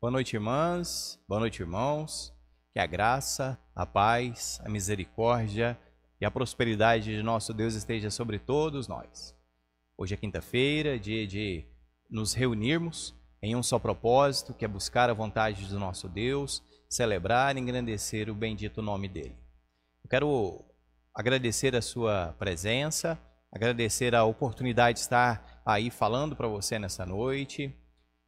Boa noite, irmãs. Boa noite, irmãos. Que a graça, a paz, a misericórdia e a prosperidade de nosso Deus esteja sobre todos nós. Hoje é quinta-feira, dia de nos reunirmos em um só propósito, que é buscar a vontade do nosso Deus, celebrar e engrandecer o bendito nome dele. Eu quero agradecer a sua presença, agradecer a oportunidade de estar aí falando para você nessa noite,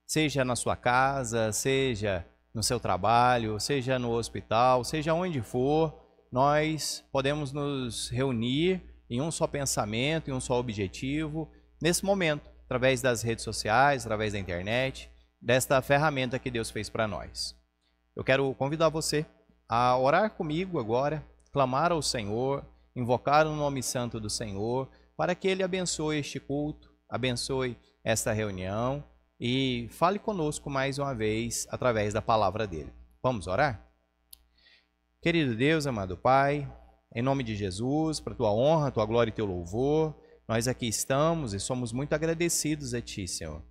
seja na sua casa, seja no seu trabalho, seja no hospital, seja onde for, nós podemos nos reunir em um só pensamento, em um só objetivo, nesse momento, através das redes sociais, através da internet, desta ferramenta que Deus fez para nós. Eu quero convidar você a orar comigo agora, clamar ao Senhor, invocar o nome santo do Senhor, para que Ele abençoe este culto, abençoe esta reunião e fale conosco mais uma vez através da palavra dele. Vamos orar? Querido Deus, amado Pai, em nome de Jesus, para tua honra, tua glória e teu louvor, nós aqui estamos e somos muito agradecidos a Ti, Senhor.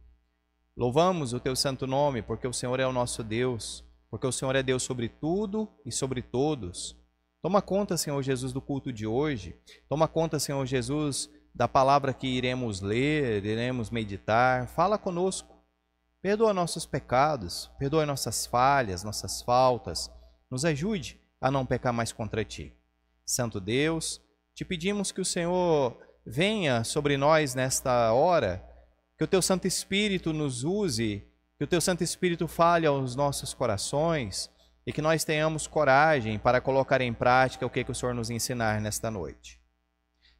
Louvamos o Teu santo nome, porque o Senhor é o nosso Deus, porque o Senhor é Deus sobre tudo e sobre todos. Toma conta, Senhor Jesus, do culto de hoje. Toma conta, Senhor Jesus, da palavra que iremos ler, iremos meditar. Fala conosco. Perdoa nossos pecados, perdoa nossas falhas, nossas faltas. Nos ajude a não pecar mais contra Ti. Santo Deus, te pedimos que o Senhor venha sobre nós nesta hora, que o Teu Santo Espírito nos use, que o Teu Santo Espírito fale aos nossos corações e que nós tenhamos coragem para colocar em prática o que o Senhor nos ensinar nesta noite.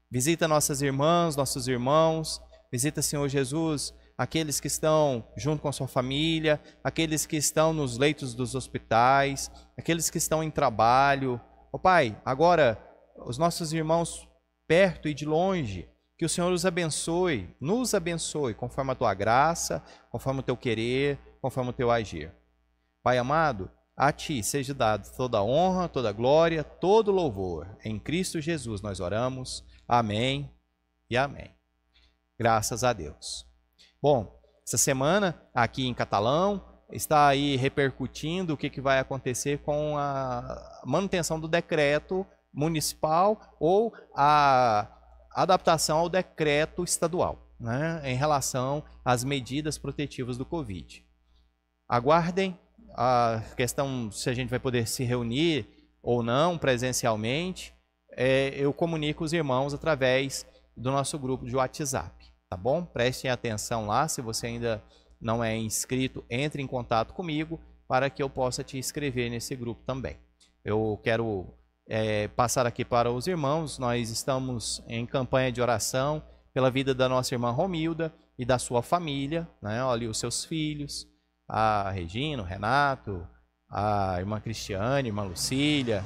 Visita nossas irmãs, nossos irmãos, visita, Senhor Jesus, aqueles que estão junto com a sua família, aqueles que estão nos leitos dos hospitais, aqueles que estão em trabalho. Ó Pai, agora os nossos irmãos perto e de longe, que o Senhor os abençoe, nos abençoe, conforme a Tua graça, conforme o Teu querer, conforme o Teu agir. Pai amado, a Ti seja dado toda a honra, toda a glória, todo o louvor. Em Cristo Jesus nós oramos. Amém e amém. Graças a Deus. Bom, essa semana aqui em Catalão está aí repercutindo o que vai acontecer com a manutenção do decreto municipal ou a adaptação ao decreto estadual, né, em relação às medidas protetivas do Covid. Aguardem a questão se a gente vai poder se reunir ou não presencialmente. Eu comunico os irmãos através do nosso grupo de WhatsApp, tá bom? Prestem atenção lá, se você ainda não é inscrito, entre em contato comigo para que eu possa te inscrever nesse grupo também. Eu quero passar aqui para os irmãos, nós estamos em campanha de oração pela vida da nossa irmã Romilda e da sua família, né? Olha, os seus filhos, a Regina, o Renato, a irmã Cristiane, a irmã Lucília,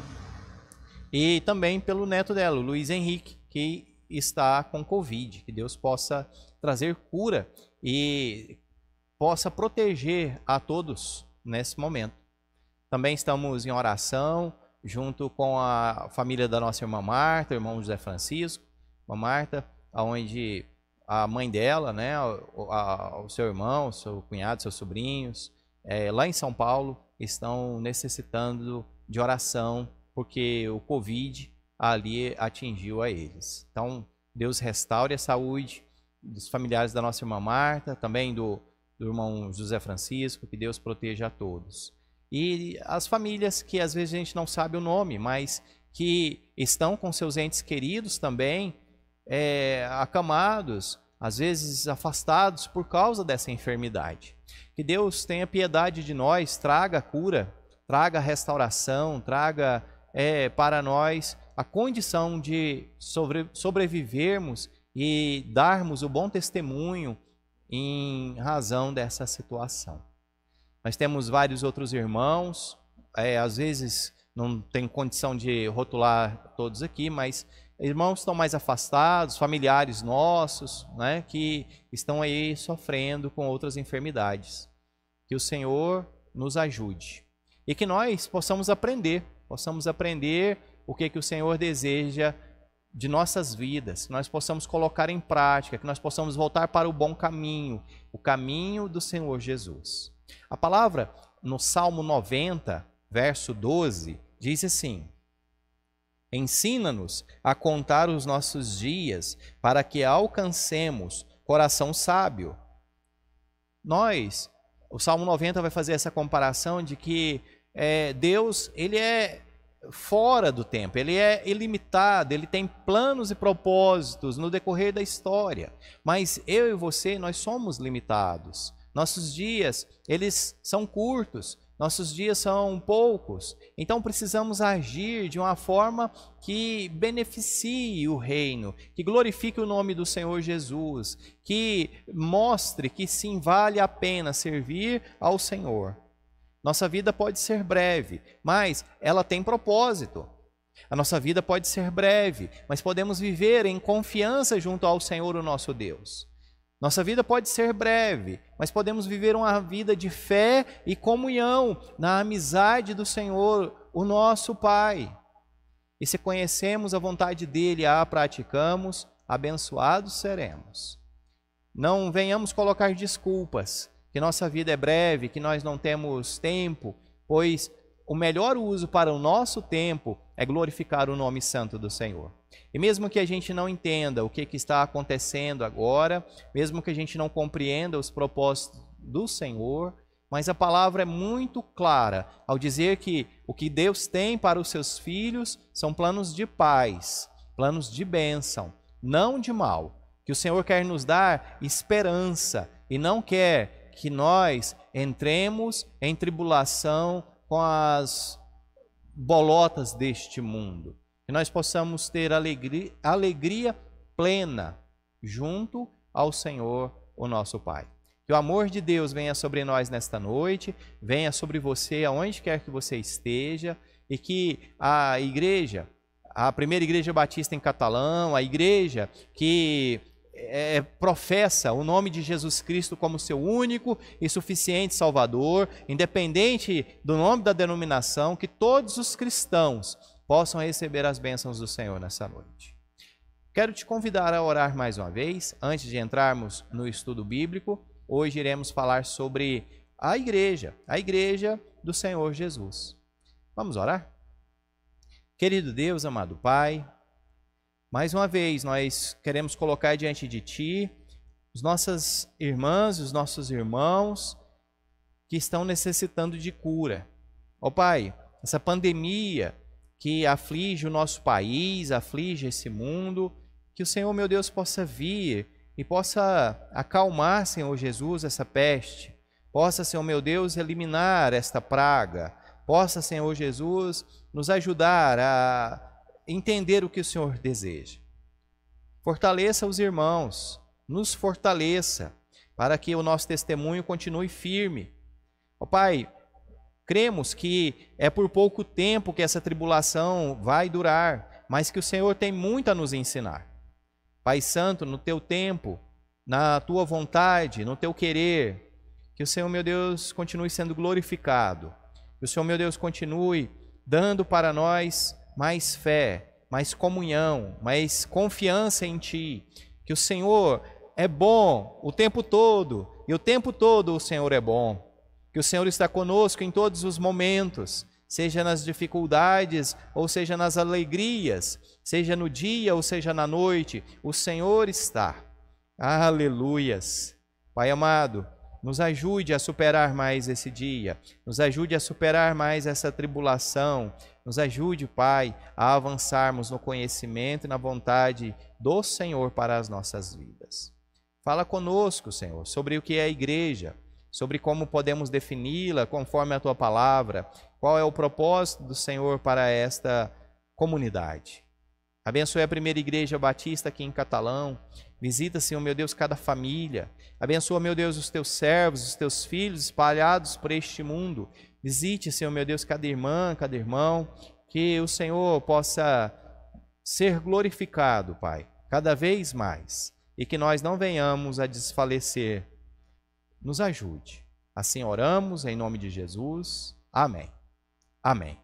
e também pelo neto dela, o Luiz Henrique, que está com Covid. Que Deus possa trazer cura e possa proteger a todos nesse momento. Também estamos em oração junto com a família da nossa irmã Marta, o irmão José Francisco, a Marta, onde a mãe dela, né, o seu irmão, o seu cunhado, seus sobrinhos, lá em São Paulo, estão necessitando de oração, porque o Covid ali atingiu a eles. Então, Deus restaure a saúde dos familiares da nossa irmã Marta, também do irmão José Francisco, que Deus proteja a todos. E as famílias que às vezes a gente não sabe o nome, mas que estão com seus entes queridos também, acamados, às vezes afastados por causa dessa enfermidade. Que Deus tenha piedade de nós, traga cura, traga restauração, traga para nós a condição de sobrevivermos e darmos o bom testemunho em razão dessa situação. Nós temos vários outros irmãos, às vezes não tem condição de rotular todos aqui, mas irmãos estão mais afastados, familiares nossos, né, que estão aí sofrendo com outras enfermidades. Que o Senhor nos ajude e que nós possamos aprender o que o Senhor deseja de nossas vidas, que nós possamos colocar em prática, que nós possamos voltar para o bom caminho, o caminho do Senhor Jesus. A palavra no Salmo 90, verso 12, diz assim: ensina-nos a contar os nossos dias, para que alcancemos coração sábio. O Salmo 90 vai fazer essa comparação de que Deus, ele é fora do tempo, ele é ilimitado, ele tem planos e propósitos no decorrer da história. Mas eu e você, nós somos limitados. Nossos dias, eles são curtos, nossos dias são poucos. Então precisamos agir de uma forma que beneficie o reino, que glorifique o nome do Senhor Jesus, que mostre que sim, vale a pena servir ao Senhor. Nossa vida pode ser breve, mas ela tem propósito. A nossa vida pode ser breve, mas podemos viver em confiança junto ao Senhor, o nosso Deus. Nossa vida pode ser breve, mas podemos viver uma vida de fé e comunhão na amizade do Senhor, o nosso Pai. E se conhecemos a vontade dEle e a praticamos, abençoados seremos. Não venhamos colocar desculpas, que nossa vida é breve, que nós não temos tempo, pois o melhor uso para o nosso tempo é glorificar o nome santo do Senhor. E mesmo que a gente não entenda o que está acontecendo agora, mesmo que a gente não compreenda os propósitos do Senhor, mas a palavra é muito clara ao dizer que o que Deus tem para os seus filhos são planos de paz, planos de bênção, não de mal. Que o Senhor quer nos dar esperança e não quer que nós entremos em tribulação com as bolotas deste mundo. Que nós possamos ter alegria plena junto ao Senhor, o nosso Pai. Que o amor de Deus venha sobre nós nesta noite, venha sobre você aonde quer que você esteja, e que a igreja, a primeira igreja batista em Catalão, a igreja que professa o nome de Jesus Cristo como seu único e suficiente Salvador, independente do nome da denominação, que todos os cristãos possam receber as bênçãos do Senhor nessa noite. Quero te convidar a orar mais uma vez, antes de entrarmos no estudo bíblico. Hoje iremos falar sobre a igreja do Senhor Jesus. Vamos orar? Querido Deus, amado Pai, mais uma vez, nós queremos colocar diante de Ti as nossas irmãs e os nossos irmãos que estão necessitando de cura. Ó Pai, essa pandemia que aflige o nosso país, aflige esse mundo, que o Senhor, meu Deus, possa vir e possa acalmar, Senhor Jesus, essa peste. Possa, Senhor, meu Deus, eliminar esta praga. Possa, Senhor Jesus, nos ajudar a entender o que o Senhor deseja. Fortaleça os irmãos, nos fortaleça, para que o nosso testemunho continue firme. Ó Pai, cremos que é por pouco tempo que essa tribulação vai durar, mas que o Senhor tem muito a nos ensinar. Pai Santo, no Teu tempo, na Tua vontade, no Teu querer, que o Senhor, meu Deus, continue sendo glorificado. Que o Senhor, meu Deus, continue dando para nós mais fé, mais comunhão, mais confiança em Ti. Que o Senhor é bom o tempo todo, e o tempo todo o Senhor é bom. Que o Senhor está conosco em todos os momentos, seja nas dificuldades ou seja nas alegrias, seja no dia ou seja na noite, o Senhor está. Aleluias. Pai amado, nos ajude a superar mais esse dia, nos ajude a superar mais essa tribulação, nos ajude, Pai, a avançarmos no conhecimento e na vontade do Senhor para as nossas vidas. Fala conosco, Senhor, sobre o que é a igreja, sobre como podemos defini-la conforme a Tua palavra, qual é o propósito do Senhor para esta comunidade. Abençoe a primeira igreja batista aqui em Catalão. Visita, Senhor, meu Deus, cada família. Abençoa, meu Deus, os Teus servos, os Teus filhos espalhados por este mundo. Visite, Senhor, meu Deus, cada irmã, cada irmão. Que o Senhor possa ser glorificado, Pai, cada vez mais. E que nós não venhamos a desfalecer. Nos ajude. Assim oramos, em nome de Jesus. Amém. Amém.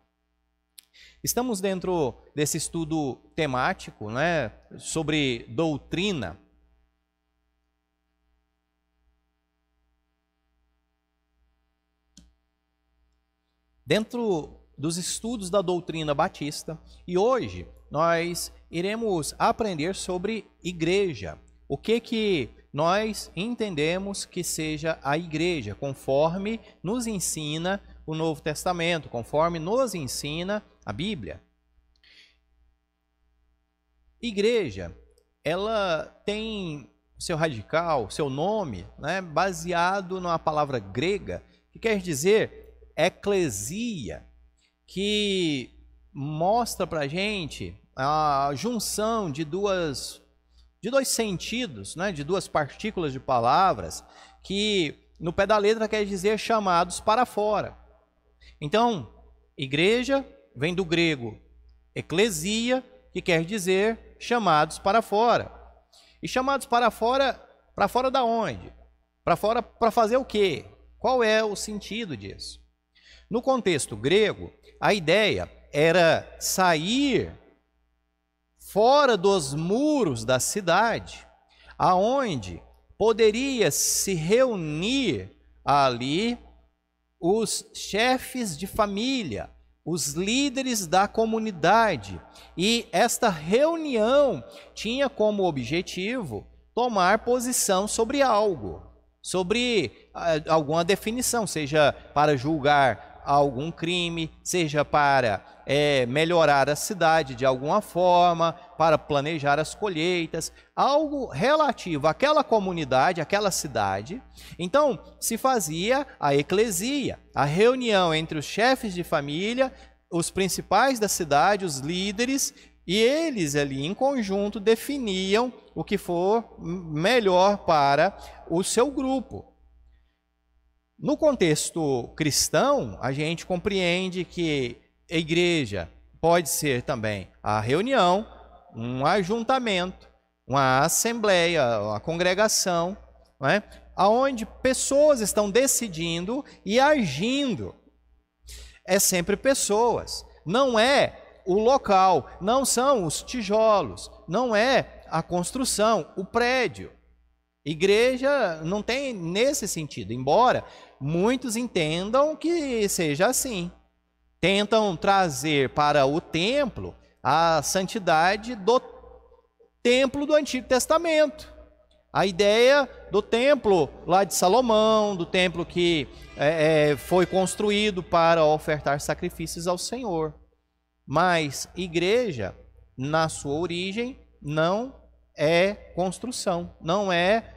Estamos dentro desse estudo temático, né, sobre doutrina. dentro dos estudos da doutrina batista, e hoje nós iremos aprender sobre igreja. O que nós entendemos que seja a igreja, conforme nos ensina o Novo Testamento, conforme nos ensina a Bíblia. Igreja, ela tem seu radical, seu nome, né, baseado numa palavra grega, que quer dizer eclesia, que mostra para a gente a junção de dois sentidos, né, de duas partículas de palavras, que no pé da letra quer dizer chamados para fora. Então, igreja vem do grego eclesia, que quer dizer chamados para fora. E chamados para fora da onde? Para fora para fazer o quê? Qual é o sentido disso? No contexto grego, a ideia era sair fora dos muros da cidade, aonde poderia se reunir ali os chefes de família, os líderes da comunidade. E esta reunião tinha como objetivo tomar posição sobre algo, sobre alguma definição, seja para julgar algum crime, seja para melhorar a cidade de alguma forma, para planejar as colheitas, algo relativo àquela comunidade, àquela cidade. Então, se fazia a eclesia, a reunião entre os chefes de família, os principais da cidade, os líderes, e eles ali em conjunto definiam o que for melhor para o seu grupo. No contexto cristão, a gente compreende que a igreja pode ser também a reunião, um ajuntamento, uma assembleia, uma congregação, não é? Onde pessoas estão decidindo e agindo. É sempre pessoas, não é o local, não são os tijolos, não é a construção, o prédio. Igreja não tem nesse sentido, embora muitos entendam que seja assim. Tentam trazer para o templo a santidade do templo do Antigo Testamento. A ideia do templo lá de Salomão, do templo que foi construído para ofertar sacrifícios ao Senhor. Mas igreja, na sua origem, não é construção, não é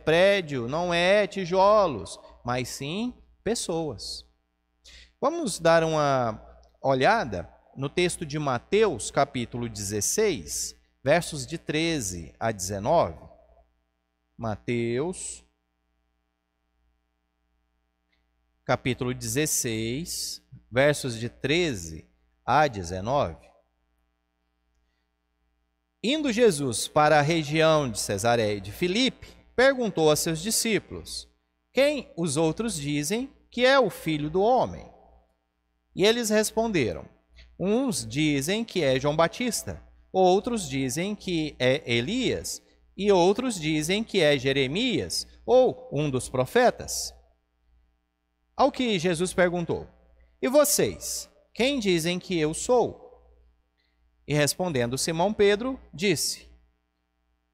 prédio, não é tijolos, mas sim pessoas. Vamos dar uma olhada no texto de Mateus, capítulo 16, versos de 13 a 19. Mateus, capítulo 16, versos de 13 a 19. Indo Jesus para a região de Cesareia de Filipe, perguntou a seus discípulos: quem os outros dizem que é o Filho do Homem? E eles responderam: uns dizem que é João Batista, outros dizem que é Elias, e outros dizem que é Jeremias, ou um dos profetas. Ao que Jesus perguntou: e vocês, quem dizem que eu sou? E respondendo Simão Pedro, disse: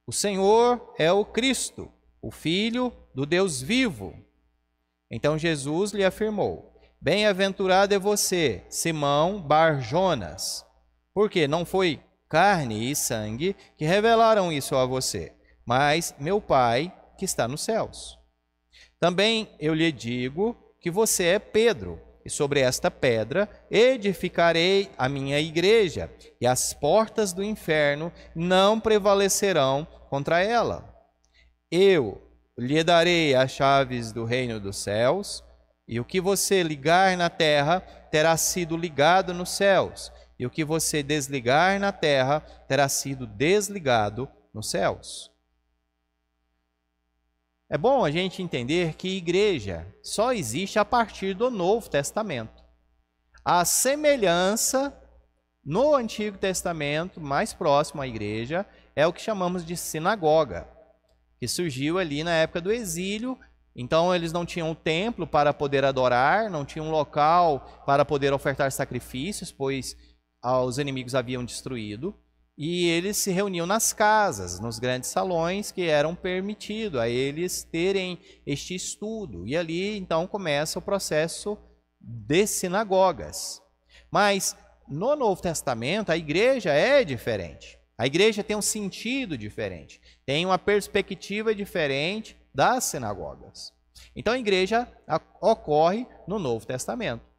o Senhor é o Cristo, o Filho do Deus vivo. Então Jesus lhe afirmou: bem-aventurado é você, Simão Bar-Jonas, porque não foi carne e sangue que revelaram isso a você, mas meu Pai que está nos céus. Também eu lhe digo que você é Pedro, e sobre esta pedra edificarei a minha igreja, e as portas do inferno não prevalecerão contra ela. Eu lhe darei as chaves do reino dos céus, e o que você ligar na terra terá sido ligado nos céus, e o que você desligar na terra terá sido desligado nos céus. É bom a gente entender que igreja só existe a partir do Novo Testamento. A semelhança no Antigo Testamento, mais próximo à igreja, é o que chamamos de sinagoga, que surgiu ali na época do exílio, Então eles não tinham um templo para poder adorar, não tinham um local para poder ofertar sacrifícios, pois os inimigos haviam destruído. E eles se reuniam nas casas, nos grandes salões que eram permitido a eles terem este estudo. E ali então começa o processo de sinagogas. Mas no Novo Testamento a igreja é diferente. A igreja tem um sentido diferente, tem uma perspectiva diferente das sinagogas. Então a igreja ocorre no Novo Testamento.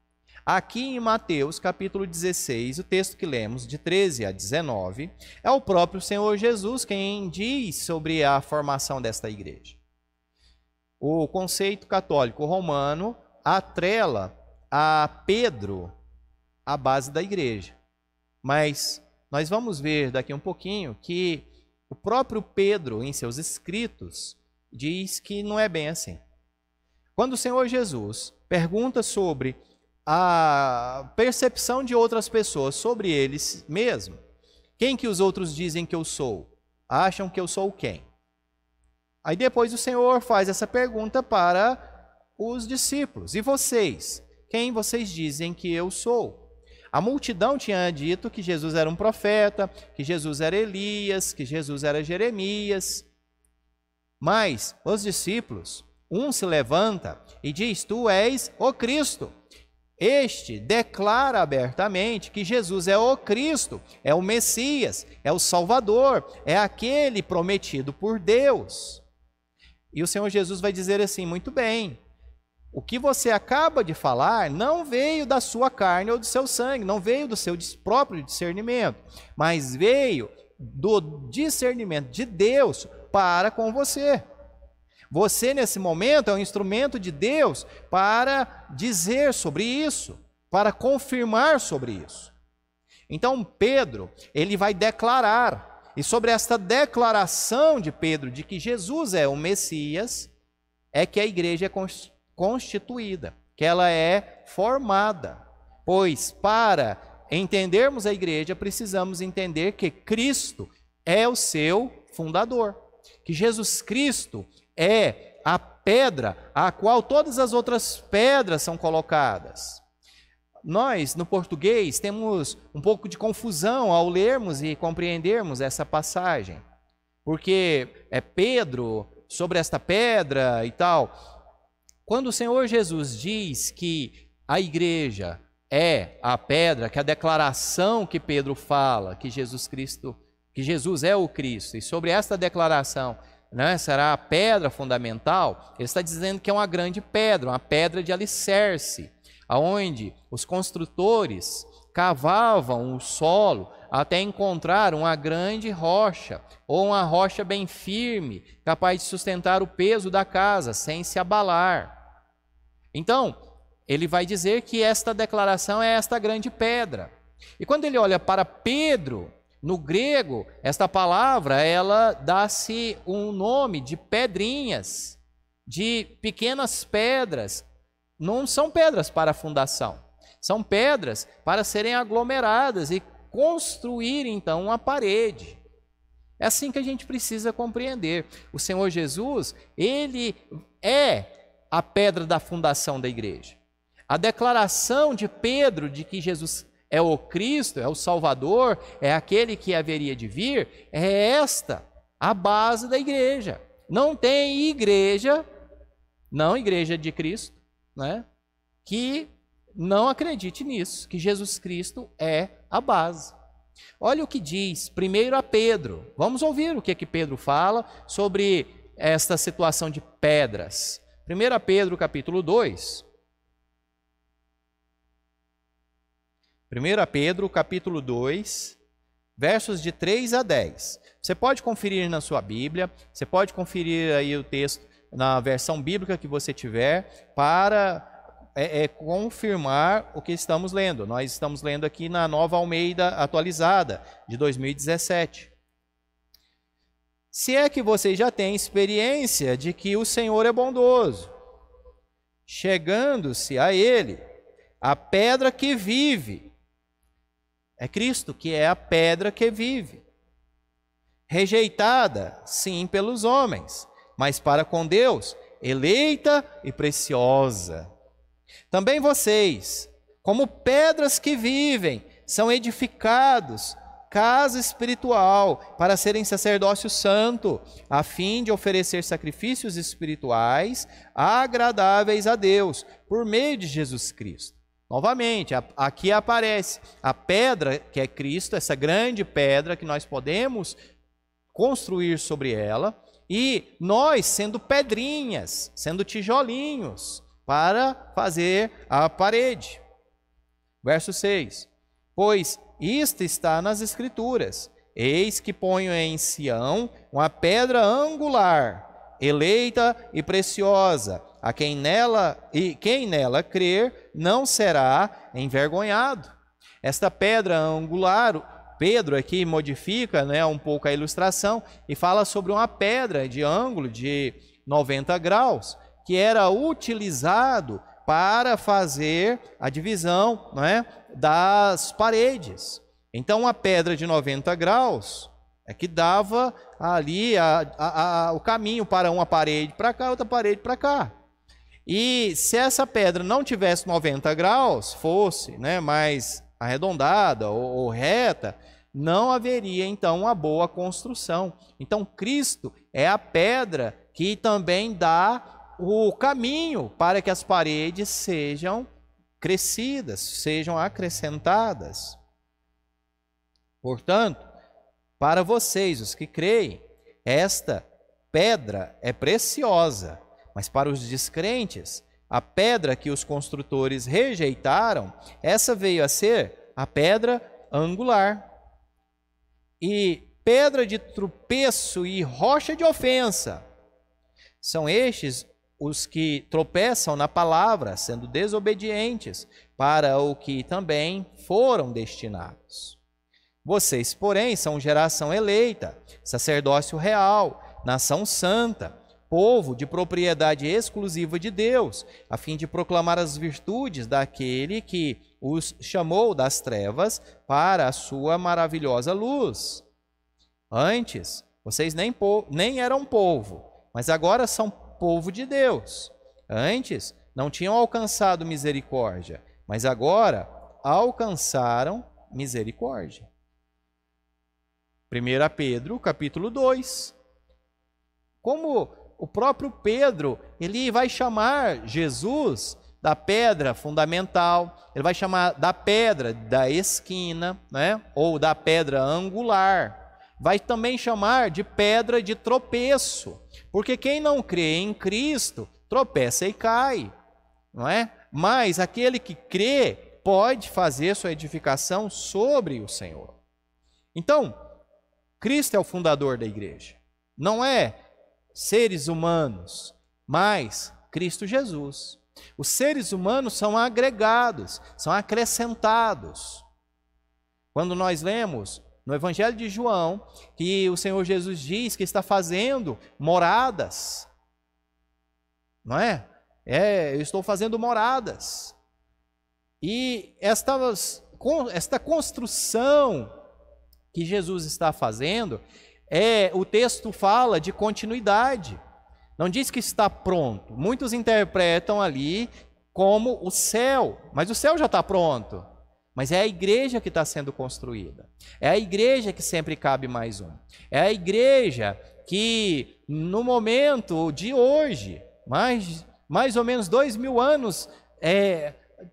Aqui em Mateus capítulo 16, o texto que lemos, de 13 a 19, é o próprio Senhor Jesus quem diz sobre a formação desta igreja. O conceito católico romano atrela a Pedro a base da igreja. Mas nós vamos ver daqui um pouquinho que o próprio Pedro, em seus escritos, diz que não é bem assim. Quando o Senhor Jesus pergunta sobre a percepção de outras pessoas sobre eles mesmo, quem que os outros dizem que eu sou? Acham que eu sou quem? Aí depois o Senhor faz essa pergunta para os discípulos. E vocês? Quem vocês dizem que eu sou? A multidão tinha dito que Jesus era um profeta, que Jesus era Elias, que Jesus era Jeremias. Mas os discípulos, um se levanta e diz: tu és o Cristo. Este declara abertamente que Jesus é o Cristo, é o Messias, é o Salvador, é aquele prometido por Deus. E o Senhor Jesus vai dizer assim: muito bem, o que você acaba de falar não veio da sua carne ou do seu sangue, não veio do seu próprio discernimento, mas veio do discernimento de Deus para com você. Você, nesse momento, é um instrumento de Deus para dizer sobre isso, para confirmar sobre isso. Então, Pedro, ele vai declarar, e sobre esta declaração de Pedro de que Jesus é o Messias, é que a igreja é constituída, que ela é formada. Pois, para entendermos a igreja, precisamos entender que Cristo é o seu fundador, que Jesus Cristo é a pedra a qual todas as outras pedras são colocadas. Nós, no português, temos um pouco de confusão ao lermos e compreendermos essa passagem, porque é Pedro sobre esta pedra e tal. Quando o Senhor Jesus diz que a igreja é a pedra, que a declaração que Pedro fala, que Jesus é o Cristo, e sobre esta declaração, será a pedra fundamental, ele está dizendo que é uma grande pedra, uma pedra de alicerce, aonde os construtores cavavam o solo até encontrar uma grande rocha, ou uma rocha bem firme, capaz de sustentar o peso da casa, sem se abalar. Então, ele vai dizer que esta declaração é esta grande pedra. E quando ele olha para Pedro, no grego, esta palavra, ela dá-se um nome de pedrinhas, de pequenas pedras. Não são pedras para a fundação, são pedras para serem aglomeradas e construir, então, uma parede. É assim que a gente precisa compreender. O Senhor Jesus, ele é a pedra da fundação da igreja. A declaração de Pedro de que Jesus é o Cristo, é o Salvador, é aquele que haveria de vir, é esta a base da igreja. Não tem igreja, não igreja de Cristo, que não acredite nisso, que Jesus Cristo é a base. Olha o que diz primeiro a Pedro. Vamos ouvir o que Pedro fala sobre esta situação de pedras. 1 Pedro capítulo 2. 1 Pedro, capítulo 2, versos de 3 a 10. Você pode conferir na sua Bíblia, você pode conferir aí o texto na versão bíblica que você tiver, para confirmar o que estamos lendo. Nós estamos lendo aqui na Nova Almeida atualizada, de 2017. Se é que vocês já têm experiência de que o Senhor é bondoso, chegando-se a Ele, a pedra que vive, é Cristo que é a pedra que vive, rejeitada, sim, pelos homens, mas para com Deus eleita e preciosa. Também vocês, como pedras que vivem, são edificados casa espiritual para serem sacerdócio santo, a fim de oferecer sacrifícios espirituais agradáveis a Deus, por meio de Jesus Cristo. Novamente, aqui aparece a pedra que é Cristo, essa grande pedra que nós podemos construir sobre ela, e nós sendo pedrinhas, sendo tijolinhos, para fazer a parede. Verso 6. Pois isto está nas Escrituras: eis que ponho em Sião uma pedra angular, eleita e preciosa, a quem nela crer não será envergonhado. Esta pedra angular, Pedro aqui modifica, um pouco a ilustração e fala sobre uma pedra de ângulo de 90 graus, que era utilizado para fazer a divisão, das paredes. Então, uma pedra de 90 graus é que dava ali o caminho para uma parede para cá, outra parede para cá. E se essa pedra não tivesse 90 graus, fosse mais arredondada ou reta, não haveria então uma boa construção. Então, Cristo é a pedra que também dá o caminho para que as paredes sejam crescidas, sejam acrescentadas. Portanto, para vocês, os que creem, esta pedra é preciosa, mas para os descrentes, a pedra que os construtores rejeitaram, essa veio a ser a pedra angular. E pedra de tropeço e rocha de ofensa. São estes os que tropeçam na palavra, sendo desobedientes para o que também foram destinados. Vocês, porém, são geração eleita, sacerdócio real, nação santa, povo de propriedade exclusiva de Deus, a fim de proclamar as virtudes daquele que os chamou das trevas para a sua maravilhosa luz. Antes, vocês nem eram povo, mas agora são povo de Deus. Antes, não tinham alcançado misericórdia, mas agora alcançaram misericórdia. 1 Pedro, capítulo 2. Como o próprio Pedro, ele vai chamar Jesus da pedra fundamental, ele vai chamar da pedra da esquina, ou da pedra angular. Vai também chamar de pedra de tropeço, porque quem não crê em Cristo tropeça e cai, Mas aquele que crê pode fazer sua edificação sobre o Senhor. Então, Cristo é o fundador da igreja. Não é seres humanos, mas Cristo Jesus. Os seres humanos são agregados, são acrescentados. Quando nós lemos no Evangelho de João que o Senhor Jesus diz que está fazendo moradas, eu estou fazendo moradas. E esta construção que Jesus está fazendo, o texto fala de continuidade. Não diz que está pronto. Muitos interpretam ali como o céu, mas o céu já está pronto. Mas é a igreja que está sendo construída. É a igreja que sempre cabe mais um. É a igreja que, no momento de hoje, mais ou menos 2000 anos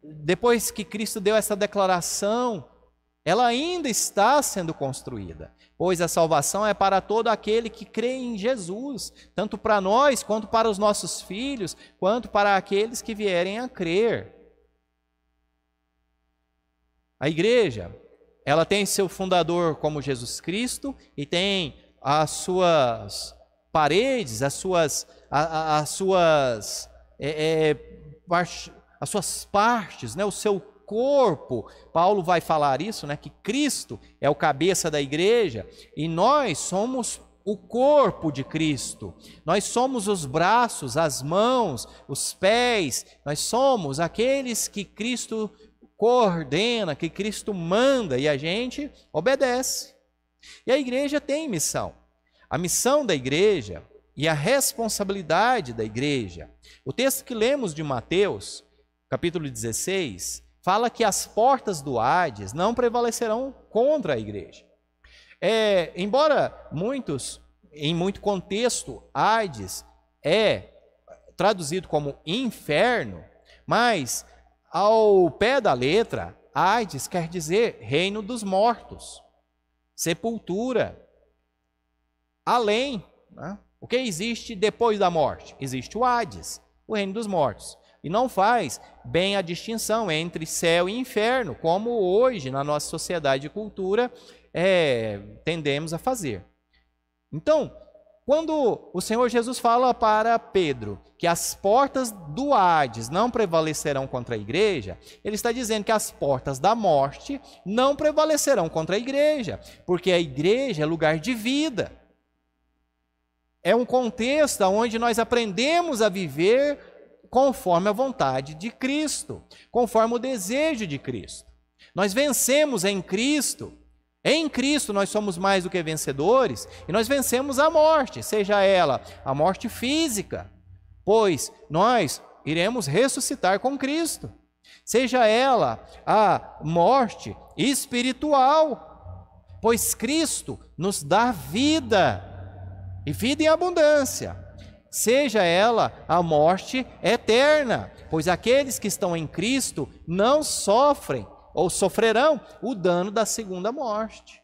depois que Cristo deu essa declaração, ela ainda está sendo construída, pois a salvação é para todo aquele que crê em Jesus, tanto para nós, quanto para os nossos filhos, quanto para aqueles que vierem a crer. A igreja, ela tem seu fundador como Jesus Cristo e tem as suas paredes, as suas partes, o seu corpo. Paulo vai falar isso, que Cristo é o cabeça da igreja e nós somos o corpo de Cristo. Nós somos os braços, as mãos, os pés. Nós somos aqueles que Cristo coordena, que Cristo manda e a gente obedece. E a igreja tem missão. A missão da igreja e a responsabilidade da igreja. O texto que lemos de Mateus, capítulo 16, fala que as portas do Hades não prevalecerão contra a igreja. Embora em muito contexto, Hades é traduzido como inferno, mas ao pé da letra, Hades quer dizer reino dos mortos, sepultura, além, né? O que existe depois da morte? Existe o Hades, o reino dos mortos. E não faz bem a distinção entre céu e inferno, como hoje na nossa sociedade e cultura tendemos a fazer. Então, quando o Senhor Jesus fala para Pedro que as portas do Hades não prevalecerão contra a igreja, ele está dizendo que as portas da morte não prevalecerão contra a igreja, porque a igreja é lugar de vida. É um contexto onde nós aprendemos a viver conforme a vontade de Cristo, conforme o desejo de Cristo. Nós vencemos em Cristo. Em Cristo nós somos mais do que vencedores e nós vencemos a morte, seja ela a morte física, pois nós iremos ressuscitar com Cristo, seja ela a morte espiritual, pois Cristo nos dá vida e vida em abundância, seja ela a morte eterna, pois aqueles que estão em Cristo não sofrem ou sofrerão o dano da segunda morte.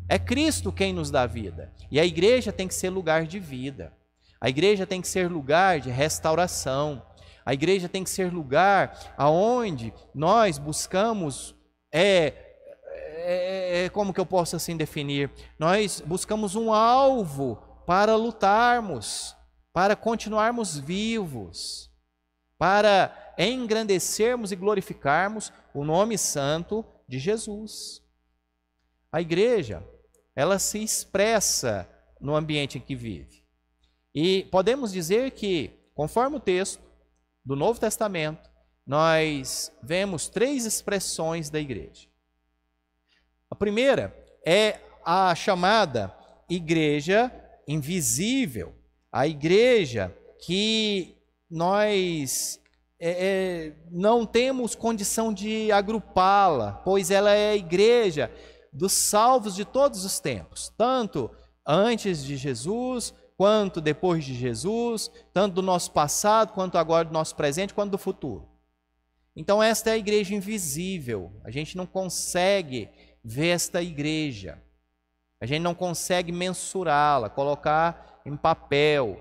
É Cristo quem nos dá vida. E a igreja tem que ser lugar de vida. A igreja tem que ser lugar de restauração. A igreja tem que ser lugar aonde nós buscamos, como que eu posso assim definir? Nós buscamos um alvo para lutarmos, para continuarmos vivos, para engrandecermos e glorificarmos o nome santo de Jesus. A igreja, ela se expressa no ambiente em que vive. E podemos dizer que, conforme o texto do Novo Testamento, nós vemos 3 expressões da igreja. A primeira é a chamada igreja invisível, a igreja que nós não temos condição de agrupá-la, pois ela é a igreja dos salvos de todos os tempos, tanto antes de Jesus, quanto depois de Jesus, tanto do nosso passado, quanto agora do nosso presente, quanto do futuro. Então esta é a igreja invisível, a gente não consegue ver esta igreja, a gente não consegue mensurá-la, colocar em papel,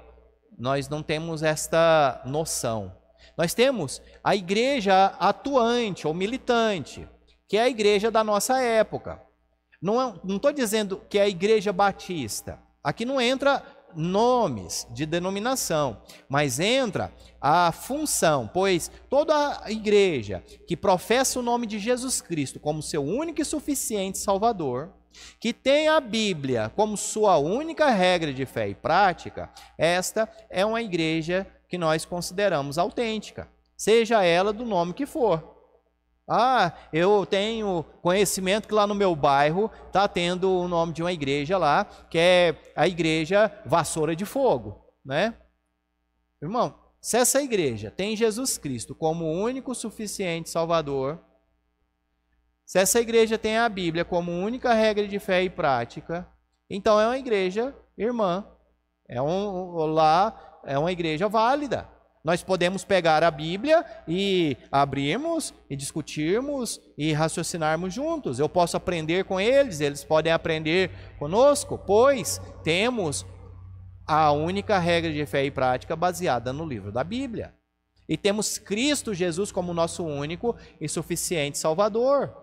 nós não temos esta noção. Nós temos a igreja atuante ou militante, que é a igreja da nossa época. Não estou dizendo que é a igreja batista. Aqui não entra nomes de denominação, mas entra a função, pois toda a igreja que professa o nome de Jesus Cristo como seu único e suficiente Salvador, que tem a Bíblia como sua única regra de fé e prática, esta é uma igreja que nós consideramos autêntica, seja ela do nome que for. Eu tenho conhecimento que lá no meu bairro está tendo o nome de uma igreja lá, que é a igreja Vassoura de Fogo, né? Irmão, se essa igreja tem Jesus Cristo como o único suficiente Salvador, se essa igreja tem a Bíblia como única regra de fé e prática, então é uma igreja irmã, é uma igreja válida. Nós podemos pegar a Bíblia e abrirmos e discutirmos e raciocinarmos juntos. Eu posso aprender com eles, eles podem aprender conosco, pois temos a única regra de fé e prática baseada no livro da Bíblia. E temos Cristo Jesus como nosso único e suficiente Salvador.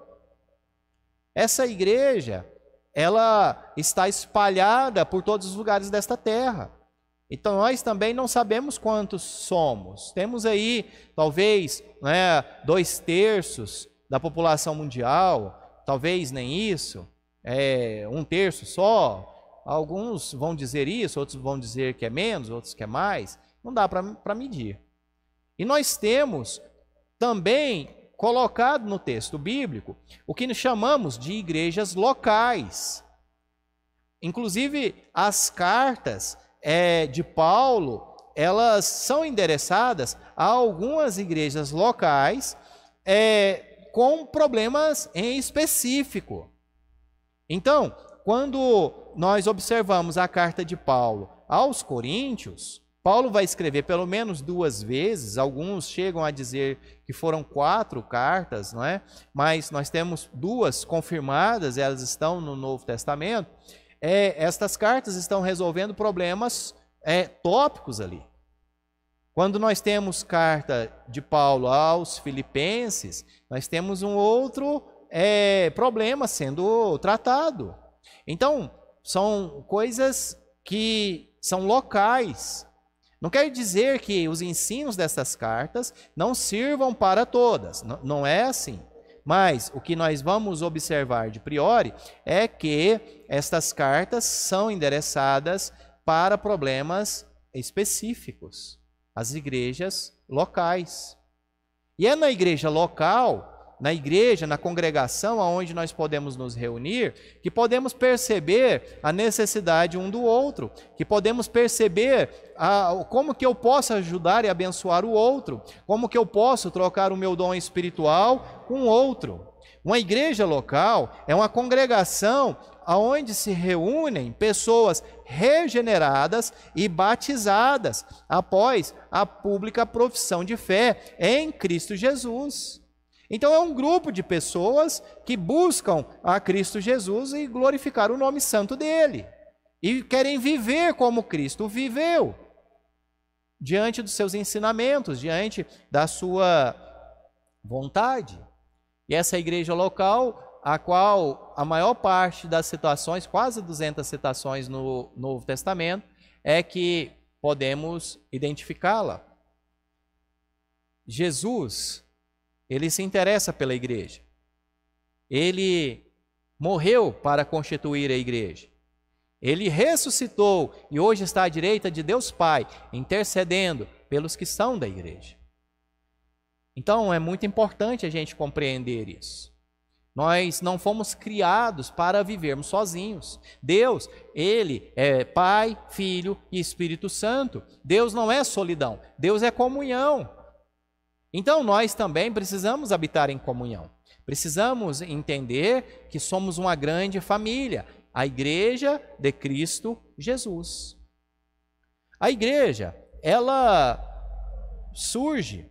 Essa igreja, ela está espalhada por todos os lugares desta terra. Então nós também não sabemos quantos somos. Temos aí talvez 2/3 da população mundial, talvez nem isso, 1/3 só. Alguns vão dizer isso, outros vão dizer que é menos, outros que é mais. Não dá para medir. E nós temos também colocado no texto bíblico o que nós chamamos de igrejas locais. Inclusive as cartas de Paulo, elas são endereçadas a algumas igrejas locais com problemas em específico. Então, quando nós observamos a carta de Paulo aos Coríntios, Paulo vai escrever pelo menos 2 vezes, alguns chegam a dizer que foram 4 cartas, não é? Mas nós temos 2 confirmadas, elas estão no Novo Testamento. Estas cartas estão resolvendo problemas tópicos ali. Quando nós temos carta de Paulo aos Filipenses, nós temos um outro problema sendo tratado. Então, são coisas que são locais. Não quer dizer que os ensinos dessas cartas não sirvam para todas, não é assim. Mas o que nós vamos observar de priori é que estas cartas são endereçadas para problemas específicos, as igrejas locais. E é na igreja local, na congregação onde nós podemos nos reunir, que podemos perceber a necessidade um do outro, que podemos perceber como que eu posso ajudar e abençoar o outro, como que eu posso trocar o meu dom espiritual com o outro. Uma igreja local é uma congregação onde se reúnem pessoas regeneradas e batizadas após a pública profissão de fé em Cristo Jesus. Então é um grupo de pessoas que buscam a Cristo Jesus e glorificar o nome santo dele. E querem viver como Cristo viveu, diante dos seus ensinamentos, diante da sua vontade. E essa igreja local, a qual a maior parte das citações, quase 200 citações no Novo Testamento, é que podemos identificá-la. Jesus, ele se interessa pela igreja. Ele morreu para constituir a igreja. Ele ressuscitou e hoje está à direita de Deus Pai, intercedendo pelos que são da igreja. Então é muito importante a gente compreender isso. Nós não fomos criados para vivermos sozinhos. Deus, ele é Pai, Filho e Espírito Santo. Deus não é solidão, Deus é comunhão. Então, nós também precisamos habitar em comunhão. Precisamos entender que somos uma grande família, a Igreja de Cristo Jesus. A igreja, ela surge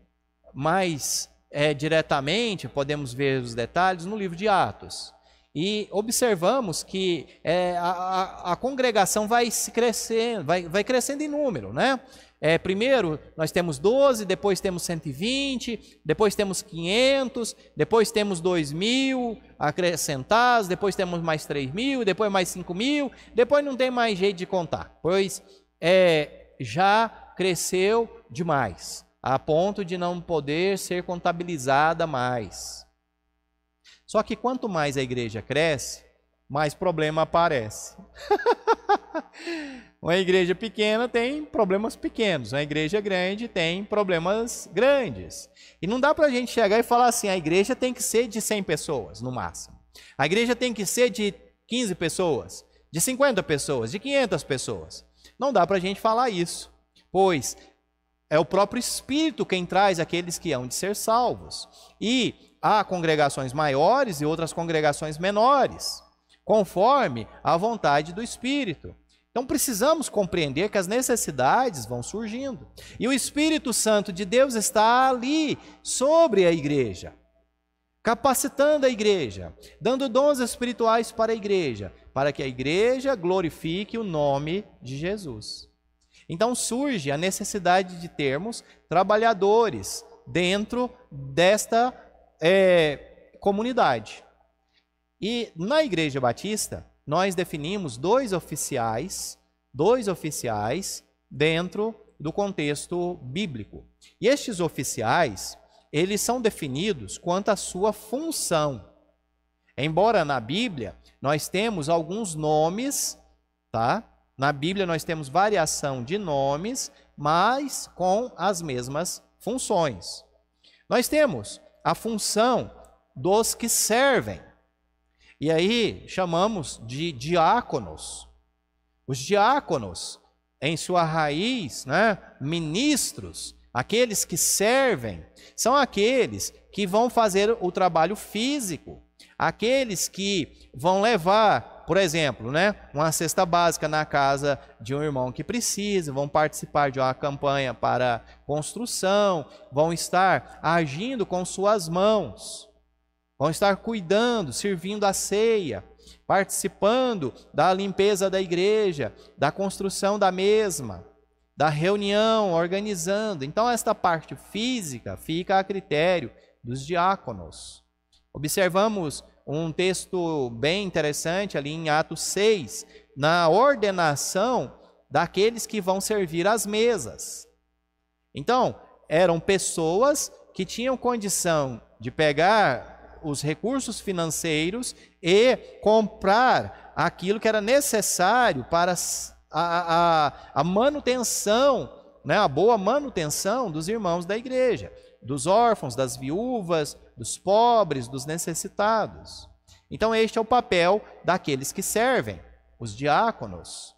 mais diretamente, podemos ver os detalhes no livro de Atos. E observamos que a congregação vai se crescendo, vai crescendo em número, né? Primeiro nós temos 12, depois temos 120, depois temos 500, depois temos 2.000 acrescentados, depois temos mais 3.000, depois mais 5.000, depois não tem mais jeito de contar, pois já cresceu demais, a ponto de não poder ser contabilizada mais. Só que quanto mais a igreja cresce, mais problema aparece. Uma igreja pequena tem problemas pequenos, uma igreja grande tem problemas grandes. E não dá para a gente chegar e falar assim, a igreja tem que ser de 100 pessoas, no máximo. A igreja tem que ser de 15 pessoas, de 50 pessoas, de 500 pessoas. Não dá para a gente falar isso, pois é o próprio Espírito quem traz aqueles que hão de ser salvos. E há congregações maiores e outras congregações menores, conforme a vontade do Espírito. Então precisamos compreender que as necessidades vão surgindo. E o Espírito Santo de Deus está ali, sobre a igreja, capacitando a igreja, dando dons espirituais para a igreja, para que a igreja glorifique o nome de Jesus. Então surge a necessidade de termos trabalhadores dentro desta comunidade. E na Igreja Batista, nós definimos dois oficiais dentro do contexto bíblico. E estes oficiais, eles são definidos quanto à sua função. Embora na Bíblia nós temos alguns nomes, tá? Na Bíblia nós temos variação de nomes, mas com as mesmas funções. Nós temos a função dos que servem. E aí chamamos de diáconos. Os diáconos em sua raiz, né, ministros, aqueles que servem, são aqueles que vão fazer o trabalho físico, aqueles que vão levar, por exemplo, né, uma cesta básica na casa de um irmão que precisa, vão participar de uma campanha para construção, vão estar agindo com suas mãos, vão estar cuidando, servindo a ceia, participando da limpeza da igreja, da construção da mesma, da reunião, organizando. Então, esta parte física fica a critério dos diáconos. Observamos um texto bem interessante ali em Atos 6, na ordenação daqueles que vão servir as mesas. Então, eram pessoas que tinham condição de pegar os recursos financeiros e comprar aquilo que era necessário para a manutenção, né, a boa manutenção dos irmãos da igreja, dos órfãos, das viúvas, dos pobres, dos necessitados. Então este é o papel daqueles que servem. Os diáconos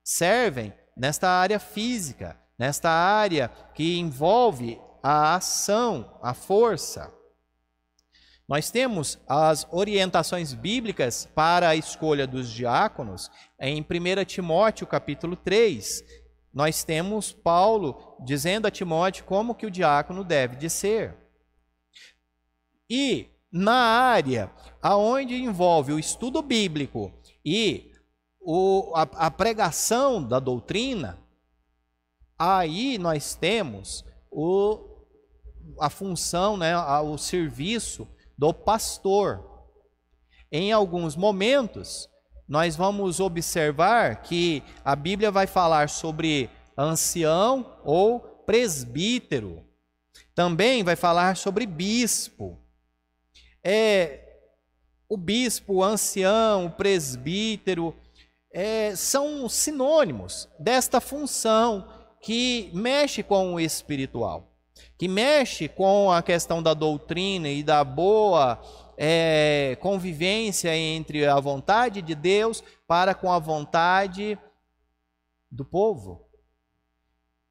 servem nesta área física, nesta área que envolve a ação, a força. Nós temos as orientações bíblicas para a escolha dos diáconos em 1 Timóteo capítulo 3. Nós temos Paulo dizendo a Timóteo como que o diácono deve de ser. E na área aonde envolve o estudo bíblico e a pregação da doutrina, aí nós temos a função, né, o serviço do pastor. Em alguns momentos, nós vamos observar que a Bíblia vai falar sobre ancião ou presbítero. Também vai falar sobre bispo. O bispo, o ancião, o presbítero, são sinônimos desta função que mexe com o espiritual, que mexe com a questão da doutrina e da boa convivência entre a vontade de Deus para com a vontade do povo.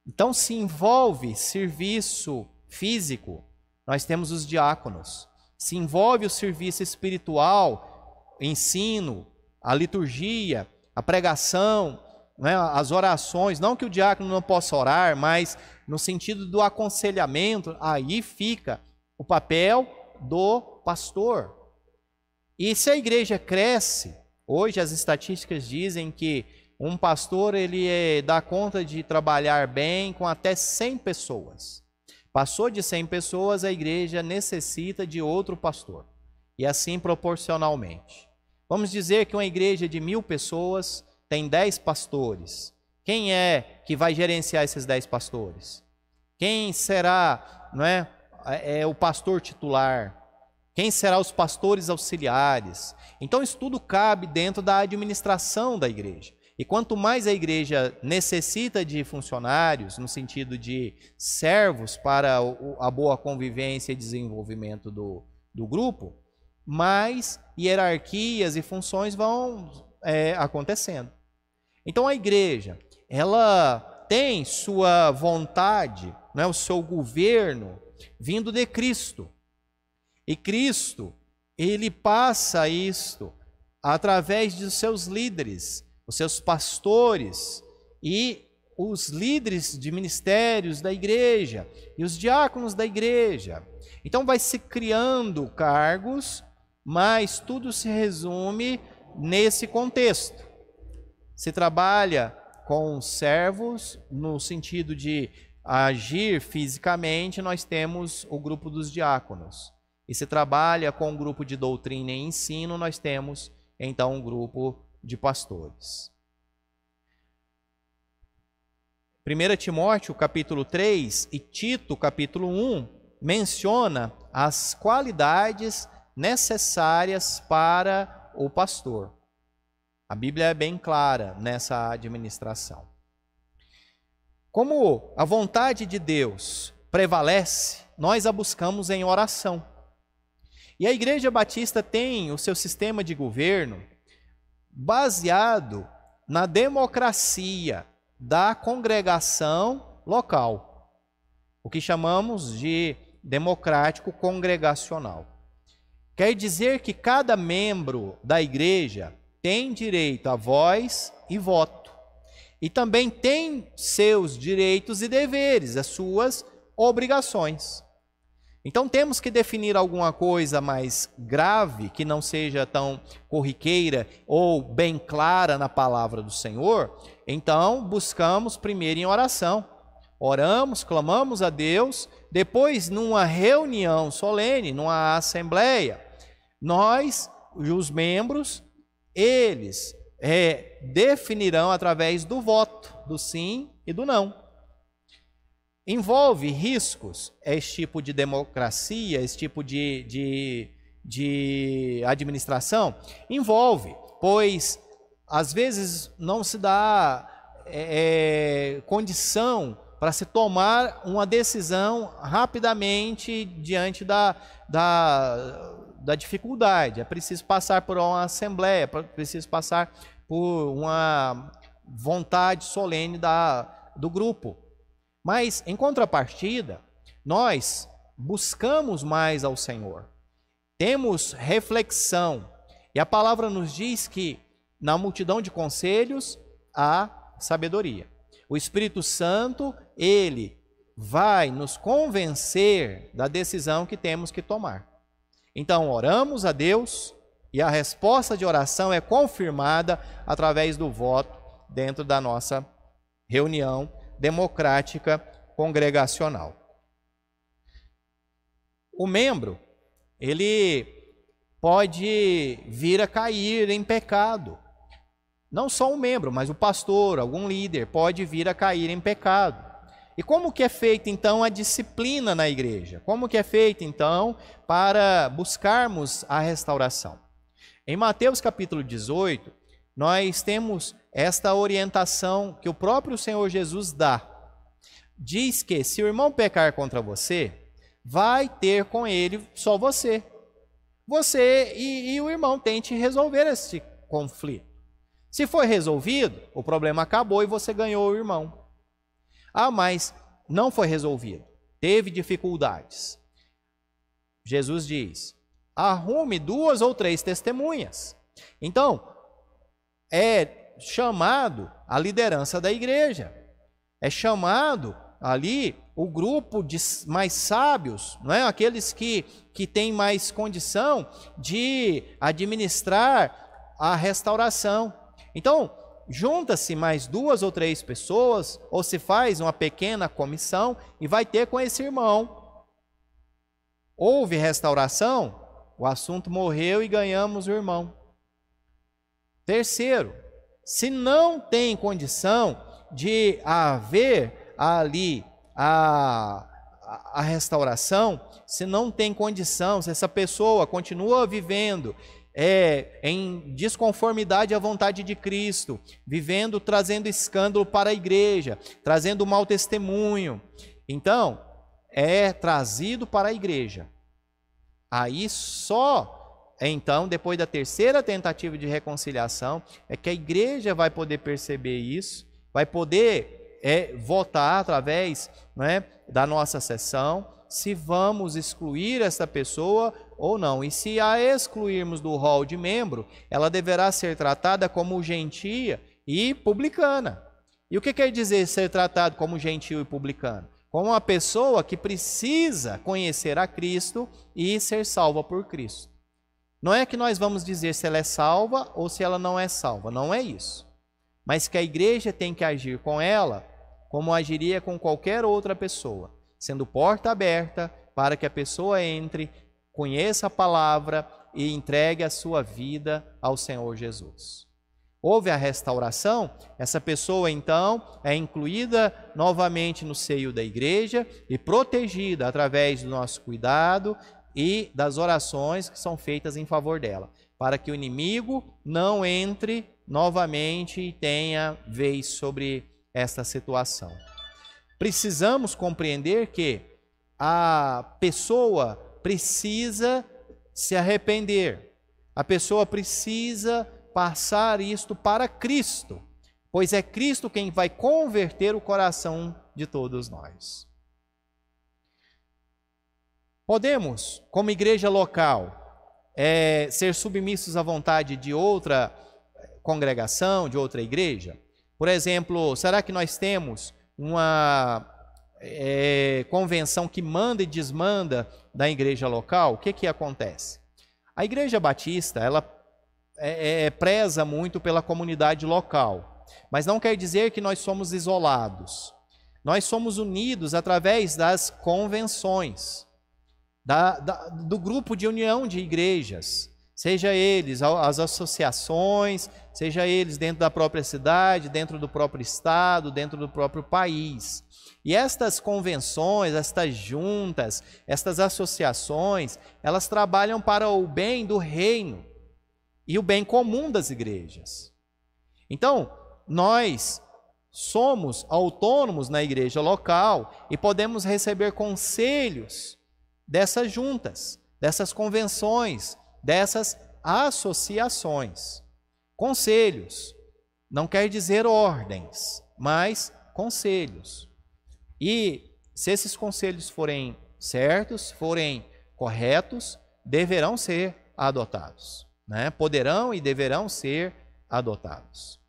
Então se envolve serviço físico, nós temos os diáconos. Se envolve o serviço espiritual, ensino, a liturgia, a pregação, né, as orações. Não que o diácono não possa orar, mas no sentido do aconselhamento, aí fica o papel do pastor. E se a igreja cresce, hoje as estatísticas dizem que um pastor ele dá conta de trabalhar bem com até 100 pessoas. Passou de 100 pessoas, a igreja necessita de outro pastor. E assim proporcionalmente. Vamos dizer que uma igreja de 1000 pessoas tem 10 pastores. Quem é que vai gerenciar esses 10 pastores? Quem será, não é, o pastor titular? Quem será os pastores auxiliares? Então isso tudo cabe dentro da administração da igreja. E quanto mais a igreja necessita de funcionários, no sentido de servos para a boa convivência e desenvolvimento do grupo, mais hierarquias e funções vão acontecendo. Então a igreja, ela tem sua vontade, né, o seu governo vindo de Cristo. E Cristo, ele passa isto através dos seus líderes, os seus pastores e os líderes de ministérios da igreja e os diáconos da igreja. Então vai se criando cargos, mas tudo se resume nesse contexto. Se trabalha com servos no sentido de agir fisicamente, nós temos o grupo dos diáconos. E se trabalha com o grupo de doutrina e ensino, nós temos então um grupo de pastores. 1 Timóteo capítulo 3 e Tito capítulo 1 menciona as qualidades necessárias para o pastor. A Bíblia é bem clara nessa administração. Como a vontade de Deus prevalece, nós a buscamos em oração. E a Igreja Batista tem o seu sistema de governo baseado na democracia da congregação local, o que chamamos de democrático congregacional. Quer dizer que cada membro da igreja tem direito a voz e voto, e também tem seus direitos e deveres, as suas obrigações. Então temos que definir alguma coisa mais grave, que não seja tão corriqueira ou bem clara na palavra do Senhor. Então buscamos primeiro em oração. Oramos, clamamos a Deus, depois numa reunião solene, numa assembleia, nós, os membros, eles definirão através do voto, do sim e do não. Envolve riscos esse tipo de democracia, esse tipo de administração? Envolve, pois às vezes não se dá condição para se tomar uma decisão rapidamente diante da dificuldade. É preciso passar por uma assembleia, é preciso passar por uma vontade solene do grupo. Mas, em contrapartida, nós buscamos mais ao Senhor. Temos reflexão. E a palavra nos diz que na multidão de conselhos há sabedoria. O Espírito Santo, ele vai nos convencer da decisão que temos que tomar. Então, oramos a Deus e a resposta de oração é confirmada através do voto dentro da nossa reunião democrática congregacional. O membro, ele pode vir a cair em pecado. Não só o membro, mas o pastor, algum líder, pode vir a cair em pecado. E como que é feita então a disciplina na igreja? Como que é feita então para buscarmos a restauração? Em Mateus capítulo 18, nós temos esta orientação que o próprio Senhor Jesus dá. Diz que se o irmão pecar contra você, vai ter com ele só você. Você e o irmão tente resolver esse conflito. Se for resolvido, o problema acabou e você ganhou o irmão. Ah, mas não foi resolvido, teve dificuldades. Jesus diz, arrume 2 ou 3 testemunhas. Então, é chamado a liderança da igreja, é chamado ali o grupo de mais sábios, não é? Aqueles que têm mais condição de administrar a restauração. Então, junta-se mais 2 ou 3 pessoas, ou se faz uma pequena comissão e vai ter com esse irmão. Houve restauração, o assunto morreu e ganhamos o irmão. Terceiro, se não tem condição de haver ali a restauração, se não tem condição, se essa pessoa continua vivendo em desconformidade à vontade de Cristo, vivendo, trazendo escândalo para a igreja, trazendo mau testemunho, então é trazido para a igreja. Aí só, então, depois da terceira tentativa de reconciliação, é que a igreja vai poder perceber isso, vai poder votar através, né, da nossa sessão, se vamos excluir essa pessoa ou não. E se a excluirmos do rol de membro, ela deverá ser tratada como gentia e publicana. E o que quer dizer ser tratado como gentil e publicano? Como uma pessoa que precisa conhecer a Cristo e ser salva por Cristo. Não é que nós vamos dizer se ela é salva ou se ela não é salva, não é isso. Mas que a igreja tem que agir com ela como agiria com qualquer outra pessoa, sendo porta aberta para que a pessoa entre, conheça a palavra e entregue a sua vida ao Senhor Jesus. Houve a restauração, essa pessoa então é incluída novamente no seio da igreja e protegida através do nosso cuidado e das orações que são feitas em favor dela, para que o inimigo não entre novamente e tenha vez sobre esta situação. Precisamos compreender que a pessoa precisa se arrepender, a pessoa precisa passar isto para Cristo, pois é Cristo quem vai converter o coração de todos nós. Podemos, como igreja local, ser submissos à vontade de outra congregação, de outra igreja? Por exemplo, será que nós temos uma convenção que manda e desmanda da igreja local? O que acontece? A igreja batista, ela preza muito pela comunidade local, mas não quer dizer que nós somos isolados. Nós somos unidos através das convenções, do grupo de união de igrejas, seja eles as associações, seja eles dentro da própria cidade, dentro do próprio estado, dentro do próprio país. E estas convenções, estas juntas, estas associações, elas trabalham para o bem do reino e o bem comum das igrejas. Então, nós somos autônomos na igreja local e podemos receber conselhos dessas juntas, dessas convenções, dessas associações. Conselhos não quer dizer ordens, mas conselhos. E se esses conselhos forem certos, forem corretos, deverão ser adotados, né? Poderão e deverão ser adotados.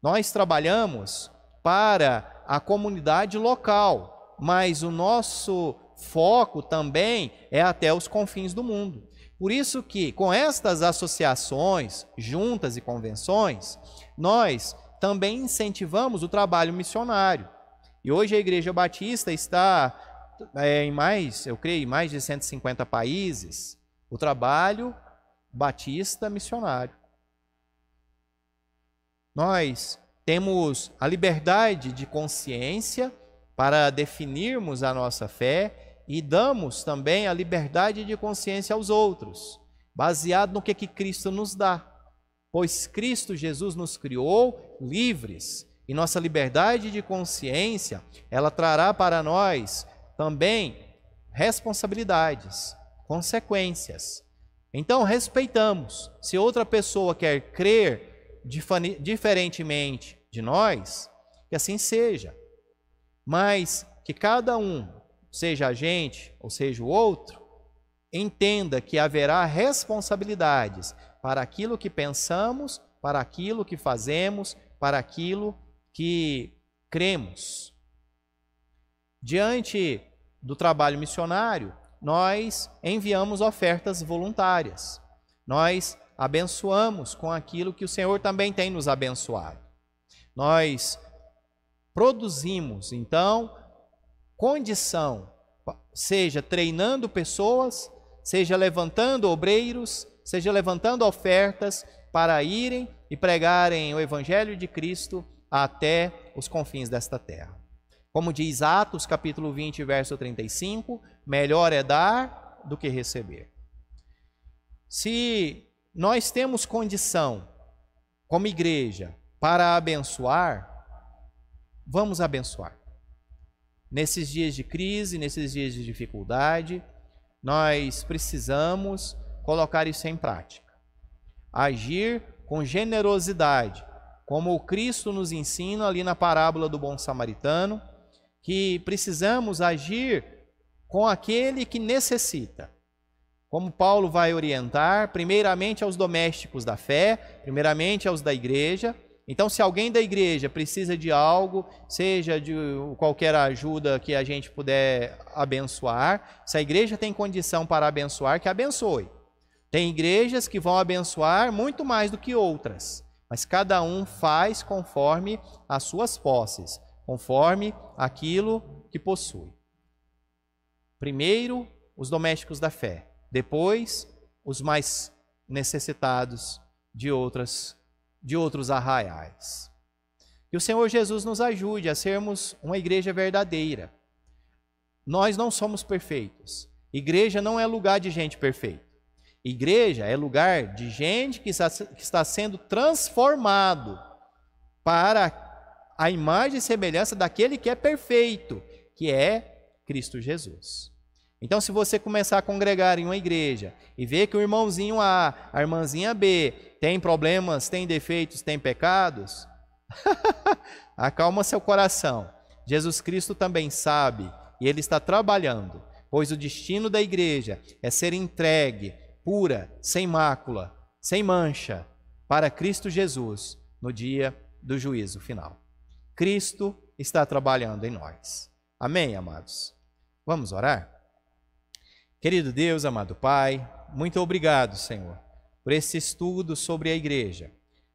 Nós trabalhamos para a comunidade local, mas o nosso foco também é até os confins do mundo. Por isso que, com estas associações, juntas e convenções, nós também incentivamos o trabalho missionário. E hoje a Igreja Batista está em mais de 150 países, o trabalho batista missionário. Nós temos a liberdade de consciência para definirmos a nossa fé e damos também a liberdade de consciência aos outros, baseado no que Cristo nos dá. Pois Cristo Jesus nos criou livres e nossa liberdade de consciência, ela trará para nós também responsabilidades, consequências. Então, respeitamos. Se outra pessoa quer crer diferentemente de nós, que assim seja. Mas que cada um, seja a gente ou seja o outro, entenda que haverá responsabilidades para aquilo que pensamos, para aquilo que fazemos, para aquilo que cremos. Diante do trabalho missionário, nós enviamos ofertas voluntárias. Nós abençoamos com aquilo que o Senhor também tem nos abençoado. Nós produzimos, então, condição, seja treinando pessoas, seja levantando obreiros, seja levantando ofertas para irem e pregarem o Evangelho de Cristo até os confins desta terra. Como diz Atos, capítulo 20, verso 35, melhor é dar do que receber. Se nós temos condição, como igreja, para abençoar, vamos abençoar. Nesses dias de crise, nesses dias de dificuldade, nós precisamos colocar isso em prática. Agir com generosidade, como o Cristo nos ensina ali na parábola do bom samaritano, que precisamos agir com aquele que necessita. Como Paulo vai orientar, primeiramente aos domésticos da fé, primeiramente aos da igreja. Então, se alguém da igreja precisa de algo, seja de qualquer ajuda que a gente puder abençoar, se a igreja tem condição para abençoar, que abençoe. Tem igrejas que vão abençoar muito mais do que outras, mas cada um faz conforme as suas posses, conforme aquilo que possui. Primeiro, os domésticos da fé. Depois, os mais necessitados de outros arraiais. Que o Senhor Jesus nos ajude a sermos uma igreja verdadeira. Nós não somos perfeitos. Igreja não é lugar de gente perfeita. Igreja é lugar de gente que está sendo transformado para a imagem e semelhança daquele que é perfeito, que é Cristo Jesus. Então, se você começar a congregar em uma igreja e ver que o irmãozinho A, a irmãzinha B, tem problemas, tem defeitos, tem pecados, Acalma seu coração. Jesus Cristo também sabe e Ele está trabalhando, pois o destino da igreja é ser entregue, pura, sem mácula, sem mancha, para Cristo Jesus no dia do juízo final. Cristo está trabalhando em nós. Amém, amados? Vamos orar? Querido Deus, amado Pai, muito obrigado, Senhor, por esse estudo sobre a igreja,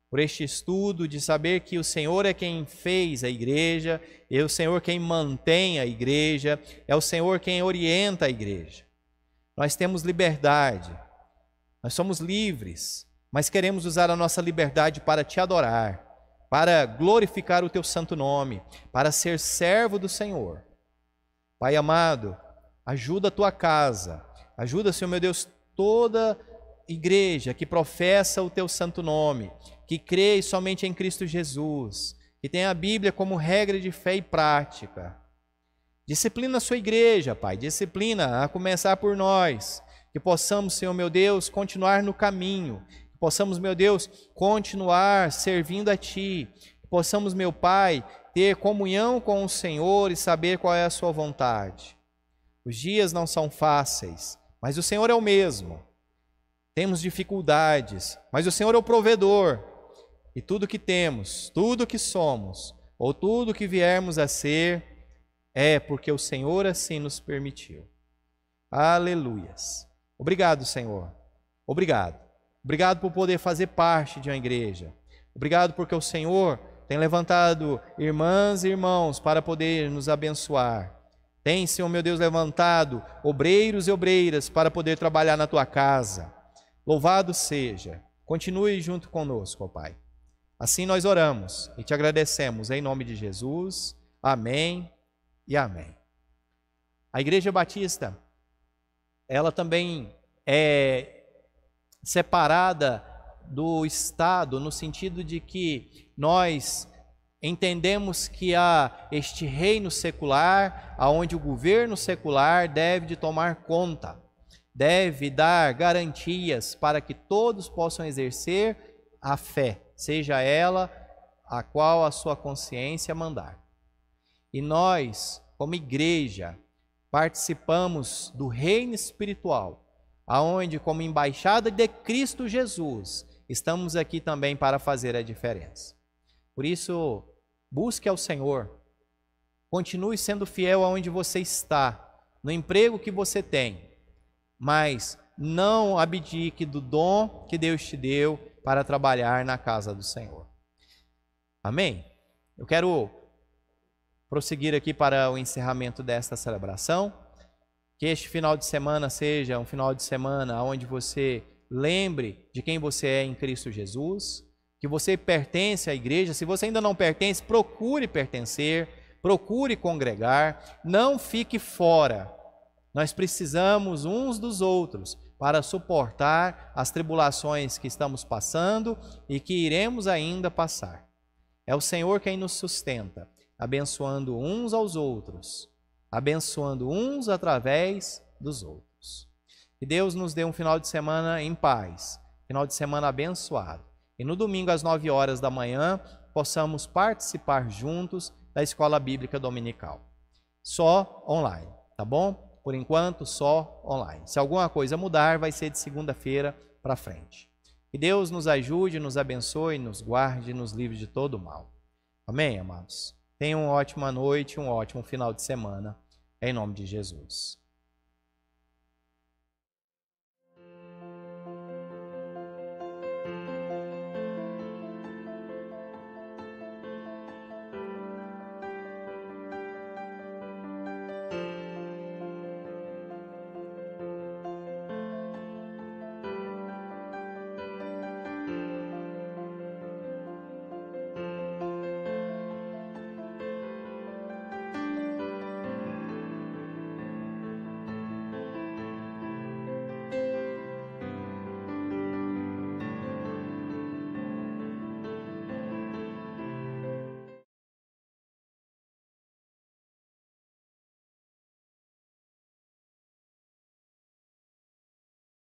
por este estudo de saber que o Senhor é quem fez a igreja, é o Senhor quem mantém a igreja, é o Senhor quem orienta a igreja. Nós temos liberdade, nós somos livres, mas queremos usar a nossa liberdade para te adorar, para glorificar o teu santo nome, para ser servo do Senhor. Pai amado, ajuda a tua casa, ajuda, Senhor meu Deus, toda igreja que professa o teu santo nome, que crê somente em Cristo Jesus, que tem a Bíblia como regra de fé e prática. Disciplina a sua igreja, Pai, disciplina a começar por nós, que possamos, Senhor meu Deus, continuar no caminho, que possamos, meu Deus, continuar servindo a Ti, que possamos, meu Pai, ter comunhão com o Senhor e saber qual é a sua vontade. Os dias não são fáceis, mas o Senhor é o mesmo. Temos dificuldades, mas o Senhor é o provedor. E tudo que temos, tudo que somos, ou tudo que viermos a ser, é porque o Senhor assim nos permitiu. Aleluias. Obrigado, Senhor. Obrigado. Obrigado por poder fazer parte de uma igreja. Obrigado porque o Senhor tem levantado irmãs e irmãos para poder nos abençoar. Tem, Senhor meu Deus, levantado obreiros e obreiras para poder trabalhar na tua casa. Louvado seja. Continue junto conosco, ó Pai. Assim nós oramos e te agradecemos em nome de Jesus. Amém e amém. A Igreja Batista, ela também é separada do Estado, no sentido de que nós entendemos que há este reino secular, onde o governo secular deve de tomar conta, deve dar garantias para que todos possam exercer a fé, seja ela a qual a sua consciência mandar. E nós, como igreja, participamos do reino espiritual, aonde, como embaixada de Cristo Jesus, estamos aqui também para fazer a diferença. Por isso, busque ao Senhor, continue sendo fiel aonde você está, no emprego que você tem, mas não abdique do dom que Deus te deu para trabalhar na casa do Senhor. Amém? Eu quero prosseguir aqui para o encerramento desta celebração. Que este final de semana seja um final de semana onde você lembre de quem você é em Cristo Jesus, que você pertence à igreja. Se você ainda não pertence, procure pertencer, procure congregar, não fique fora. Nós precisamos uns dos outros para suportar as tribulações que estamos passando e que iremos ainda passar. É o Senhor quem nos sustenta, abençoando uns aos outros, abençoando uns através dos outros. Que Deus nos dê um final de semana em paz, final de semana abençoado. E no domingo às 9 horas da manhã, possamos participar juntos da Escola Bíblica Dominical. Só online, tá bom? Por enquanto, só online. Se alguma coisa mudar, vai ser de segunda-feira para frente. Que Deus nos ajude, nos abençoe, nos guarde, nos livre de todo mal. Amém, amados? Tenham uma ótima noite, um ótimo final de semana, em nome de Jesus.